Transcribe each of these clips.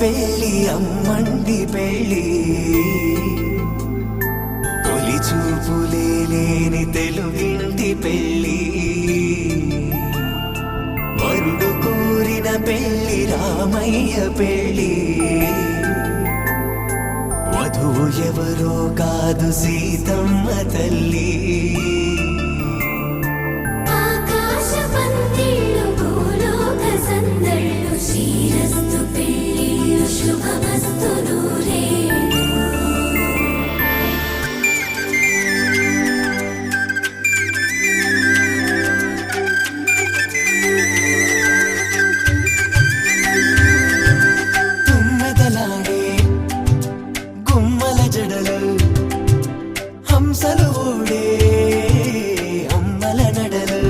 పెళ్ళి అమ్మండి పెళ్ళి తొలి చూపులే లేని తెలుగింటి పెళ్ళి వరుడు కోరిన పెళ్ళి రామయ్య పెళ్ళి వధువు ఎవరో కాదు సీతమ్మ తల్లి శ్రీరస్తు పెళ్ళిళ్ళు శుభమస్తు నూరేళ్ళు తుమ్మెదలాడే గుమ్మల జడలు హంసలు ఊడే అమ్మల నడలు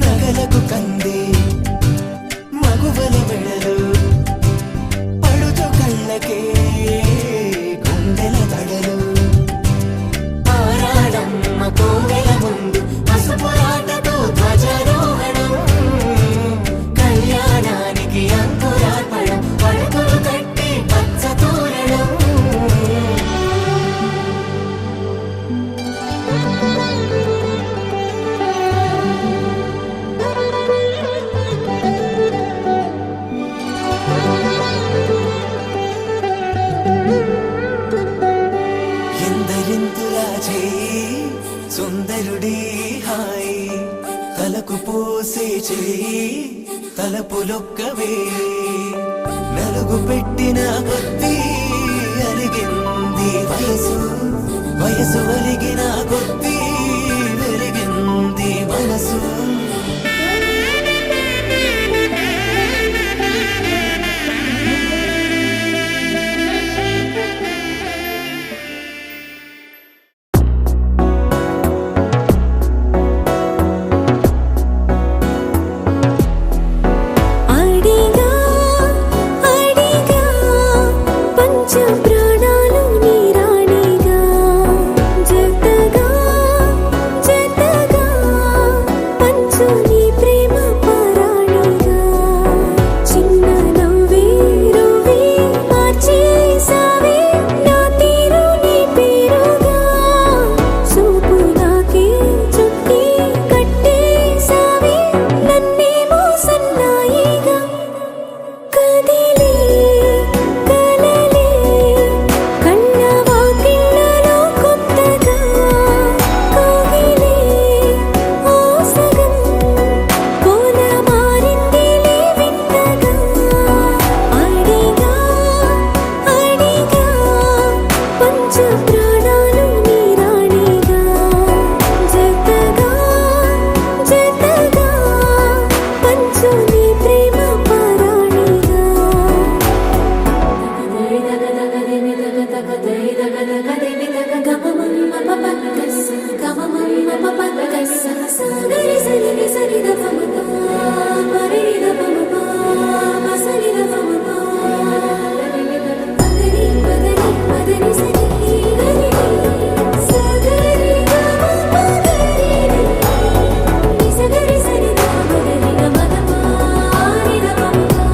నగలకు కంది మగువల మెడలు పడుచు కళ్ళకే గుండెల తడలు ఆరాడమ్మ కోవెల ముందు పసుపురాటతో ధ్వజారోహణం కళ్యాణానికి అంకురార్పణం పడకలు కట్టి పచ్చ తోరణం ఎందరింతులా చేయి సుందరుడి హాయి తలకు పోసే చేయి తలపులొక్కవే నలుగు పెట్టిన కొద్దీ అరిగింది వయసు వయసు అరిగిన కొద్దీ వెలిగింది మనసు ప్రాణాలు నీరాణిగా జతగా జతగా పంచు నీ ప్రేమ పరాణిగా చిన్న నవ్వే రువే మార్చేసావే నా తీరు నీ పేరుగా చూపు నాకే చుట్టి కట్టేసావే నన్నేమో సన్నాయిగా కదిలే ప్రాణాలు నీరాణిగా జతగా జతగా పంచు నీ ప్రేమ పరాణిగా సగరి సరి సరి దపమపా మరి దపమపా మసరి దపమపా పగరి పగరి పగరి సరి గరి సగరి గమ పగరి సగరి సరి దపమగరి గమపా రి దపమపా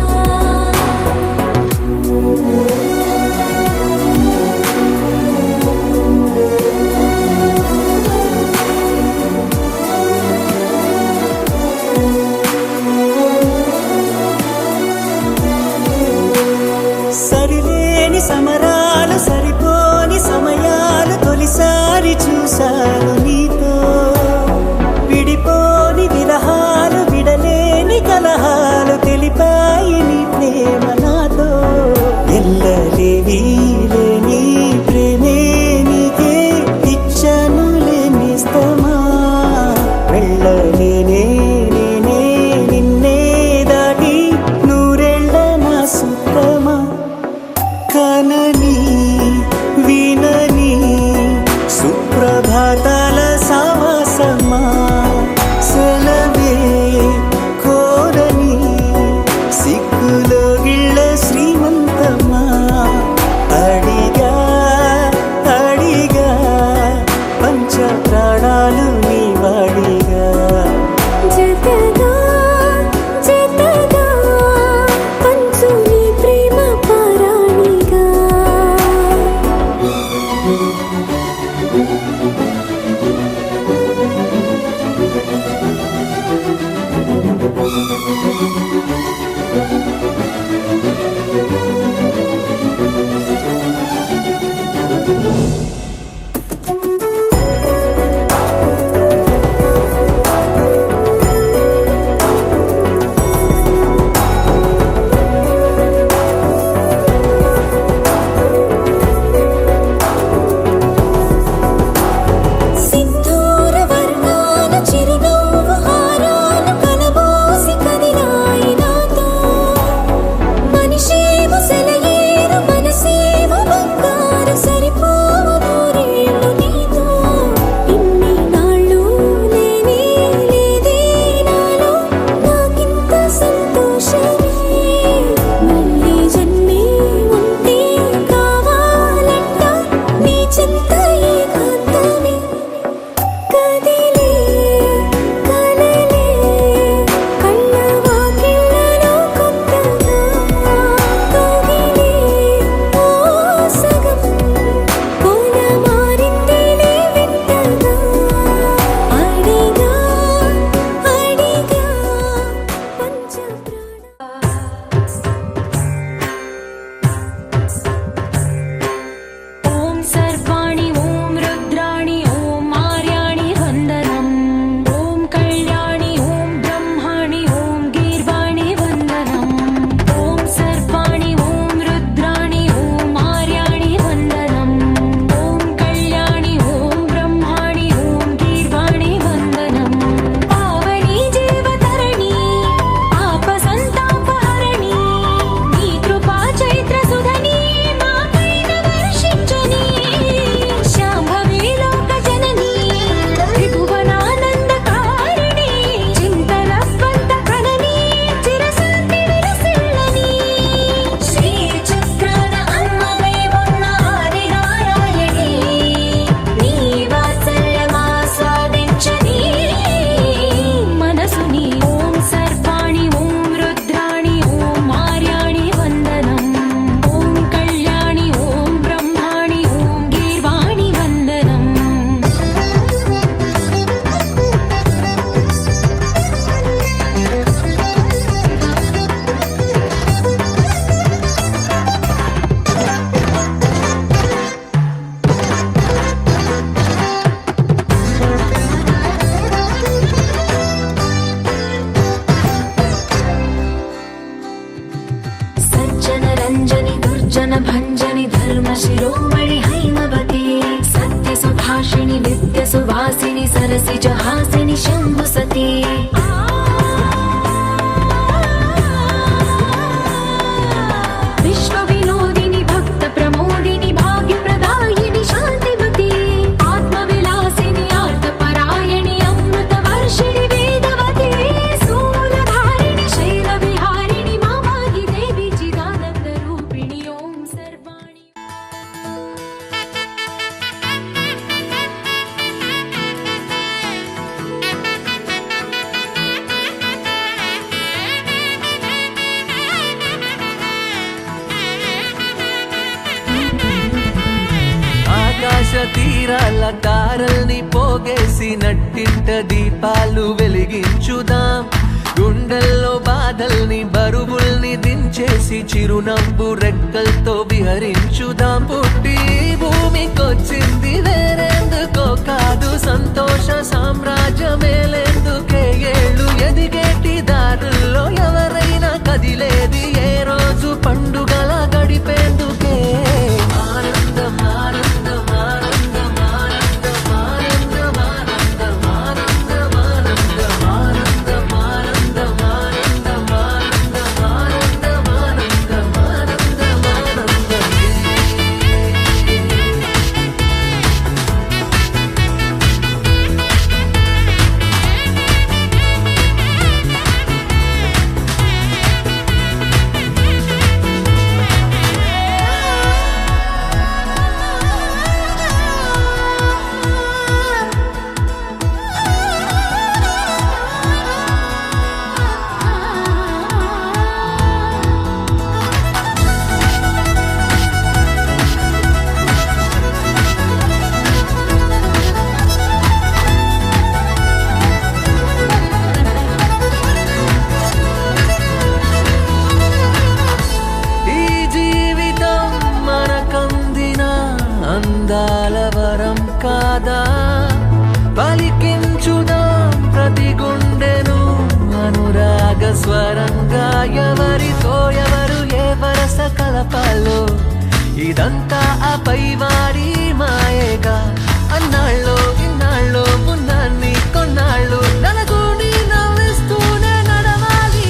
भञ्जनि धर्म शिरोमणि हैमवती सत्य सुभाषिणि नित्य सुवासिनि सरसि जहासिनि शम्भुसती विश्व विनोदिनि भक्त प्रमोदिनि भाग्य प्रदायिनि शान्तिमती आत्मविलासिनि आर्तपरायणि अमृत वर्षिणि वेदवती स्थूलधारिणि शैलविहारिणि मामाहि देवी चिदानन्द रूपिणि ओं सर्वाणि ఆకాశ తీరాల తారల్ని పోగేసి నట్టింట దీపాలు వెలిగించుదాం గుండెల్లో బాధల్ని బరువుల్ని దించేసి చిరునవ్వు రెక్కలతో విహరించుదాం పుట్టి భూమికొచ్చింది వేరేందుకో కాదు సంతోష సామ్రాజ్యమేలేందుకే ఏళ్ళు ఎదిగేటి దారుల్లో ఎవరైనా కదిలేది ఏ రోజు పండుగల గడిపేందుకే ఆనందం ఆనందం ఆనందం ఆనందం ఆనందం ఆనందం ఆనందం ఆనందం ఆనందం ఆనందం ఆనందం ఆనందం ఆనందం ఆనందం ఆనందం అందాల వరం కాదా పలికించుదాం ప్రతి గుండెను అనురాగ స్వరంగా ఎవరితో ఎవరు ఏ వరస కలపాలో ఇదంతా ఆ పైవాడి మాయేగా అన్నాళ్ళో ఇన్నాళ్ళో పున్నాన్ని కొన్నాళ్ళు నలుగుని నవ్విస్తూనే నడవాలి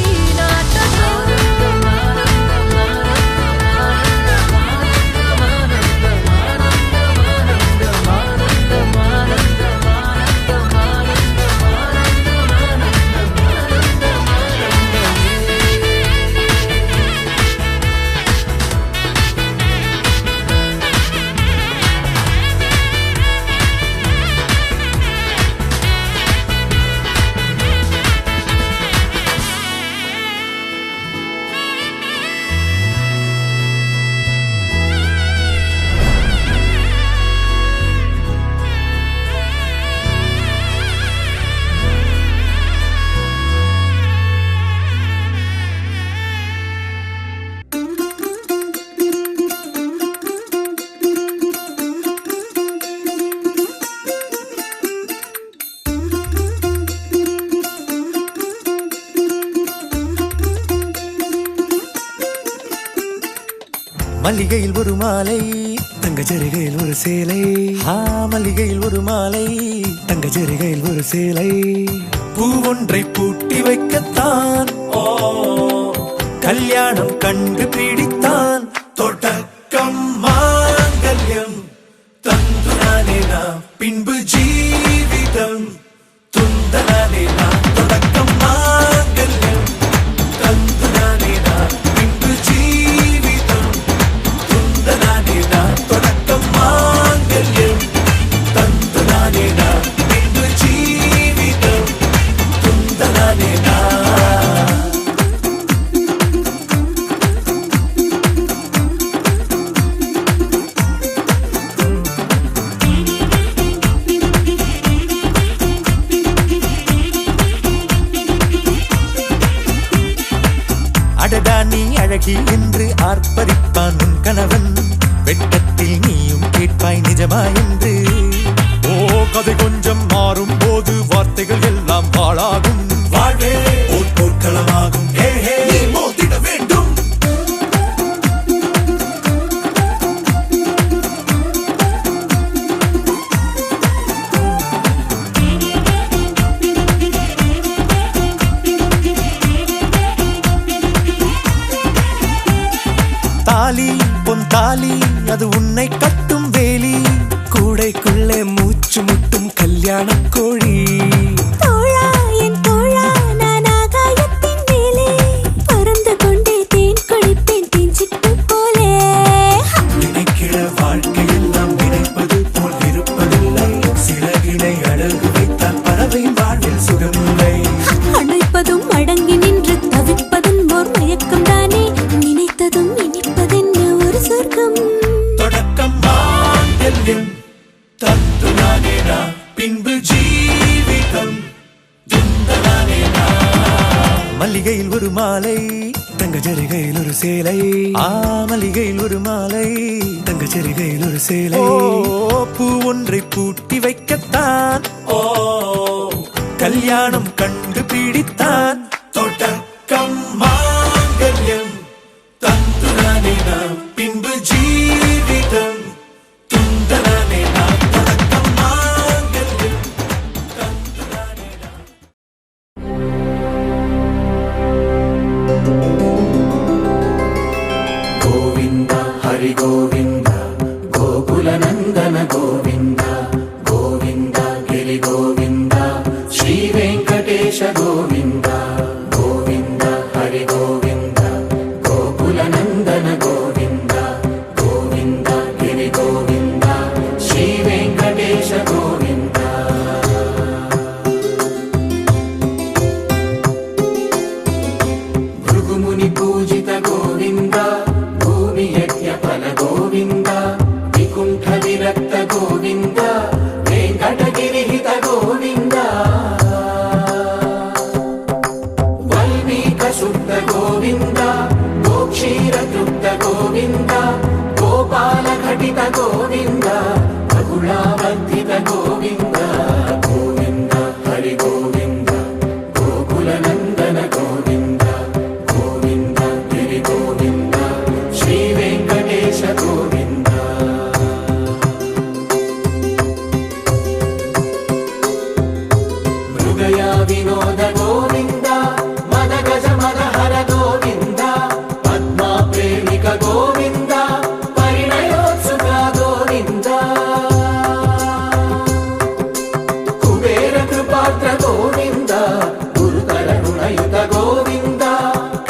மல்லிகையில் ஒரு மாலை தங்க ஜரிகையில் ஒரு சேலை மல்லிகையில் ஒரு மாலை தங்க ஜரிகையில் ஒரு சேலை பூ ஒன்றை பூட்டி வைக்கத்தான் கல்யாணம் கண்டு பிடித்தான் தொடக்கம் மாங்கல்யம் தந்துனானே நாம் பின்பு ஜீவிதம் துந்தனானே நாம் தொடக்கம் மாங்கல்யம் தந்துனானே நாம் பின்பு ஜீவிதம் துந்தனானே நாம் தொடக்கம் மாங்கல்யம் தந்துனானே நாம் பின்பு ஜீவிதம் துந்தனானே நாம் அடடா நீ அழகி என்று ஆர்ப்பரிப்பான் உன் கணவன் வெட்கத்தில் நீயும் கேட்பாய் நிஜமா என்று கதை கொஞ்சம் மாறும் போது வார்த்தைகள் எல்லாம் பாழாகும் வாழ்வே போர்க்களமாகும் நீ மோதிட வேண்டும் தாலி பொன் தாலி அது உன்னை கட்டும் வேலி கூடைக்குள்ளே மூச்சு முட்டும் கல்யாண கோழி தோழா என் தோழா நான் ஆகாயத்தின் மேலே பறந்து கொண்டே தேன் குடிப்பேன் தேஞ்சிட்டு போலே நினைக்கிற வாழ்க்கையெல்லாம் நினைப்பது போல் இருப்பதில்லை சிறகினை அழகு வைத்தால் பறவை வாழ்வில் சுகமில்லை அணைப்பதும் அடங்கி நின்று தவிப்பதும் ஓர் மயக்கம் தானே நினைத்ததும் இனிப்பதென்ன ஒரு சொர்க்கம் தொடக்கம் மாங்கல்யம் தந்துனானே நாம் பின்பு ஜீவிதம் துந்தனானே நாம் மல்லிகையில் ஒரு மாலை தங்க ஜரிகையில் ஒரு சேலை மல்லிகையில் ஒரு மாலை தங்க ஜரிகையில் ஒரு சேலை பூ ஒன்றை பூட்டி வைக்கத்தான் கல்யாணம் கண்டு பிடித்தான் தொடக்கம் மாங்கல்யம் தந்துனானே நாம் பின்பு ஜீவிதம் துந்தனானே நாம் தொடக்கம் மாங்கல்யம் தந்துனானே நாம் गोविन्द हरि गोविन्द गोकुल नन्दन गोविन्द गोविन्द गिरि गोविन्द श्री वेङ्कटेश गोविन्द गोविन्द हरि गोविन्द गोकुल नन्दन गोविन्द गोविन्द गिरि गोविन्द श्री वेङ्कटेश गोविन्द भृगुमुनि पूजित गोविन्द भूमि यज्ञ फल गोविन्द विकुण्ठ विरक्त गोविन्द वेङ्कटगिरिहित गोविन्द वल्मीक शुद्ध गोविन्द गोक्षीर तृप्त गोविन्द गोपाल घटित गोविन्द గోవింద గోవింద హరి గోవింద గోకుల నందన గోవింద గోవింద గిరి గోవింద శ్రీ వెంకటేశ గోవింద హృదయ వినోద గోవింద మద గజ మద హర గోవింద పద్మా ప్రేమిక గోవింద పరిణయోత్సుక గోవింద కుబేర కృపాత్ర గోవింద గురుతర రుణయుత గోవింద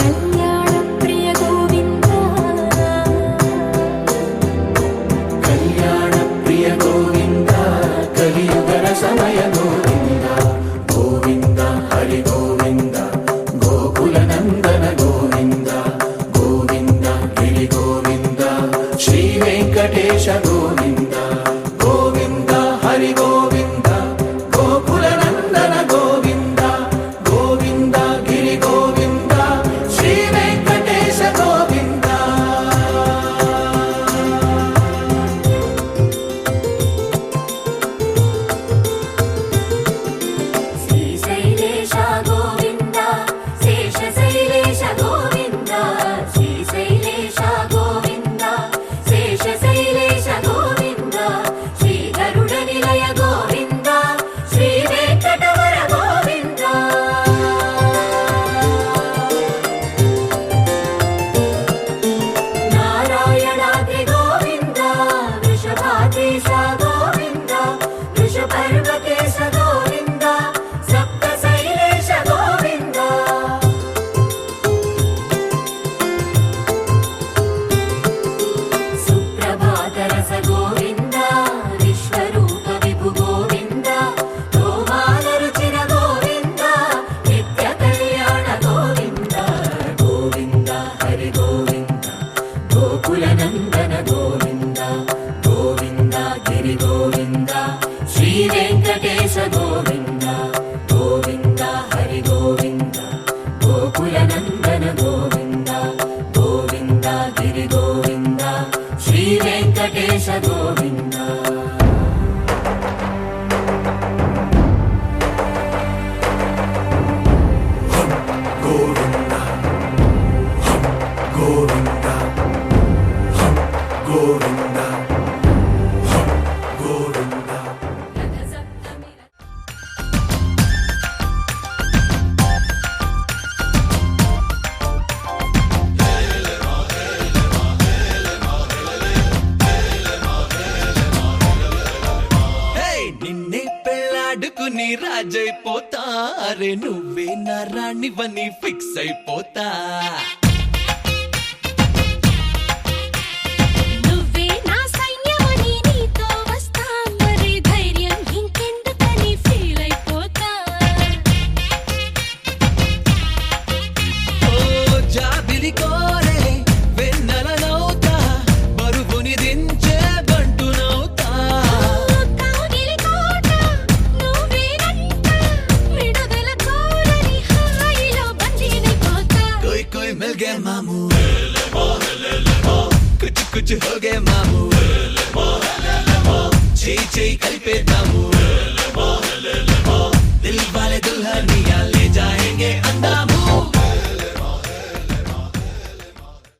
కళ్యాణ ప్రియ గోవింద కళ్యాణ ప్రియ గోవింద కలియుగర సమయ గోవింద గోవింద హరి గోవింద గోకుల నందన గోవింద గోవింద గిరి గోవింద శ్రీ వెంకటేశ గోవింద గోవింద హరి గోవింద గోకుల నందన గోవింద గోవింద గిరి గోవింద శ్రీ వెంకటేశ గోవింద శ్రీశైలేశ గోవింద శేషశైలేశ గోవింద శ్రీశైలేశ గోవింద శేషశైలేశ గోవింద శ్రీ గరుడ నిలయ గోవింద శ్రీ వెంకటవర గోవింద నారాయణాద్రి గోవింద వృషభాద్రీశ గోవింద వృషపర్వతేశ గోవింద సప్తశైలేశ గోవింద సుప్రభాతరస గోవింద విశ్వరూప విభు గోవింద గోమాల రుచిర గోవింద నిత్య కళ్యాణ గోవింద గోవింద హరి గోవింద గోకుల నందన గోవింద గోవింద గిరి గోవింద శ్రీ వెంకటేశ గోవింద గోవింద హరి గోవింద గోకుల నందన గోవింద గోవింద గిరి గోవింద శ్రీ వెంకటేశ గోవింద గోవింద గోవింద గోవింద గోవింద హే, నిన్నే పెళ్ళాడుకుని రాజైపోతా అరే నువ్వే నా రాణివని ఫిక్స్ అయిపోతా నువ్వే నా సైన్యమని నీతో వస్తా మరి ధైర్యం ఇంకెందుకని ఫీల్ అయిపోతా ఓ జాబిలి కోరే వెన్నెలనవుతా బరువుని దించే బంటునవుతా కౌగిలి కోట నువ్వేనంట విడుదల కోరని హాయిలో బందీనైపోతా कोई कोई मिल गए मामू कुछ कुछ हो गए मामू చేయి చేయి కలిపేద్దాం